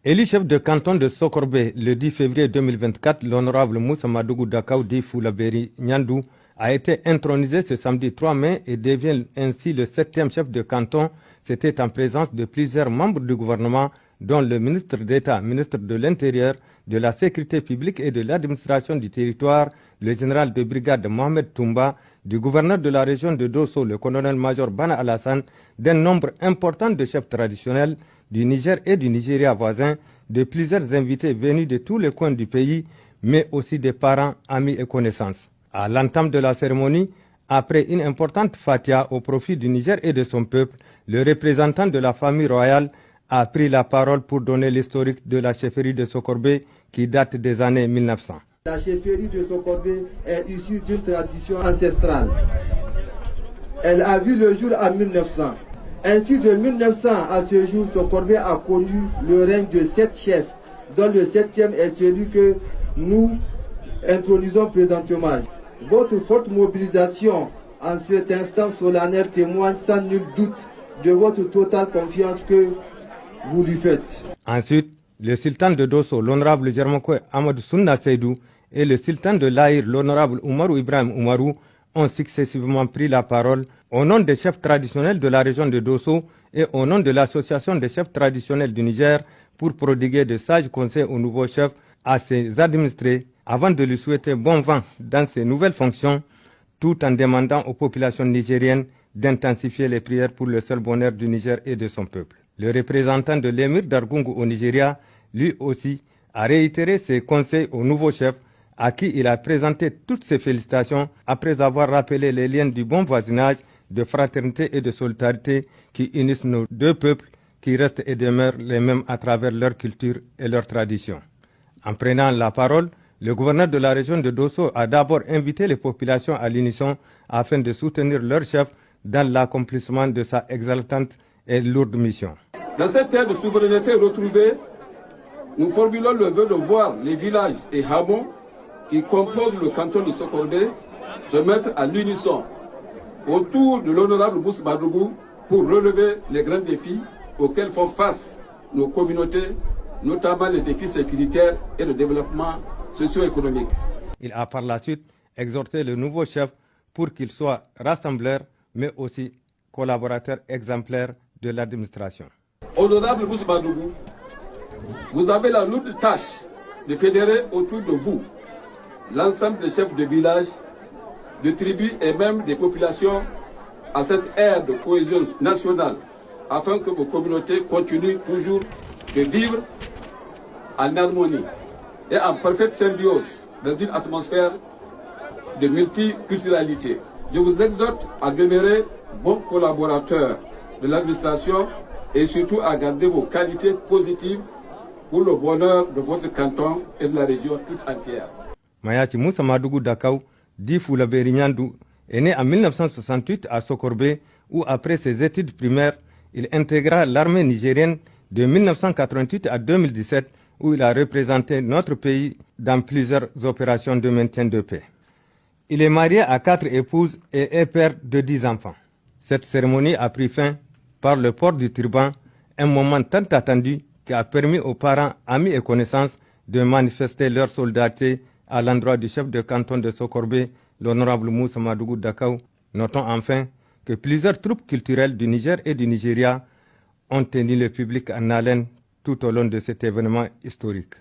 Élu chef de canton de Sokorbe le 10 février 2024, l'honorable Moussa Madougou Dakao dit Foulaberi Nyandou a été intronisé ce samedi 3 mai et devient ainsi le 7e chef de canton. C'était en présence de plusieurs membres du gouvernement, dont le ministre d'État, ministre de l'Intérieur, de la Sécurité publique et de l'administration du territoire, le général de brigade Mohamed Toumba, du gouverneur de la région de Dosso, le colonel-major Bana Alassane, d'un nombre important de chefs traditionnels du Niger et du Nigeria voisin, de plusieurs invités venus de tous les coins du pays, mais aussi des parents, amis et connaissances. À l'entame de la cérémonie, après une importante fatia au profit du Niger et de son peuple, le représentant de la famille royale a pris la parole pour donner l'historique de la chefferie de Sokorbe qui date des années 1900. La chefferie de Sokorbe est issue d'une tradition ancestrale. Elle a vu le jour en 1900. Ainsi, de 1900 à ce jour, Sokorbe a connu le règne de 7 chefs, dont le 7e est celui que nous intronisons présentement. Votre forte mobilisation en cet instant solennel témoigne sans nul doute de votre totale confiance que vous lui faites. Ensuite, le sultan de Dosso, l'honorable Germakoy Amadou Sunna Seydou, et le sultan de l'Aïr, l'honorable Oumarou Ibrahim Oumarou, ont successivement pris la parole au nom des chefs traditionnels de la région de Dosso et au nom de l'association des chefs traditionnels du Niger pour prodiguer de sages conseils au nouveau chef, à ses administrés, avant de lui souhaiter bon vent dans ses nouvelles fonctions, tout en demandant aux populations nigériennes d'intensifier les prières pour le seul bonheur du Niger et de son peuple. Le représentant de l'émir d'Argungu au Nigeria, lui aussi, a réitéré ses conseils au nouveau chef, à qui il a présenté toutes ses félicitations après avoir rappelé les liens du bon voisinage, de fraternité et de solidarité qui unissent nos deux peuples, qui restent et demeurent les mêmes à travers leur culture et leurs traditions. En prenant la parole, le gouverneur de la région de Dosso a d'abord invité les populations à l'unisson afin de soutenir leur chef dans l'accomplissement de sa exaltante et lourde mission. Dans cette ère de souveraineté retrouvée, nous formulons le vœu de voir les villages et hameaux qui composent le canton de Sokorbe se mettre à l'unisson autour de l'honorable Moussa Madougou pour relever les grands défis auxquels font face nos communautés, notamment les défis sécuritaires et de développement socio-économique. Il a par la suite exhorté le nouveau chef pour qu'il soit rassembleur, mais aussi collaborateur exemplaire de l'administration. Honorable Moussa Madougou, vous avez la lourde tâche de fédérer autour de vous l'ensemble des chefs de village, de tribus et même des populations à cette ère de cohésion nationale afin que vos communautés continuent toujours de vivre en harmonie et en parfaite symbiose dans une atmosphère de multiculturalité. Je vous exhorte à demeurer bons collaborateurs de l'administration et surtout à garder vos qualités positives pour le bonheur de votre canton et de la région toute entière. Mayachi Moussa Madougou Dakao, dit Foulaberi Nyandou, est né en 1968 à Sokorbe, où après ses études primaires, il intégra l'armée nigérienne de 1988 à 2017, où il a représenté notre pays dans plusieurs opérations de maintien de paix. Il est marié à 4 épouses et est père de 10 enfants. Cette cérémonie a pris fin par le port du turban, un moment tant attendu qui a permis aux parents, amis et connaissances de manifester leur solidarité à l'endroit du chef de canton de Sokorbe, l'honorable Moussa Madougou Dakao. Notons enfin que plusieurs troupes culturelles du Niger et du Nigeria ont tenu le public en haleine tout au long de cet événement historique.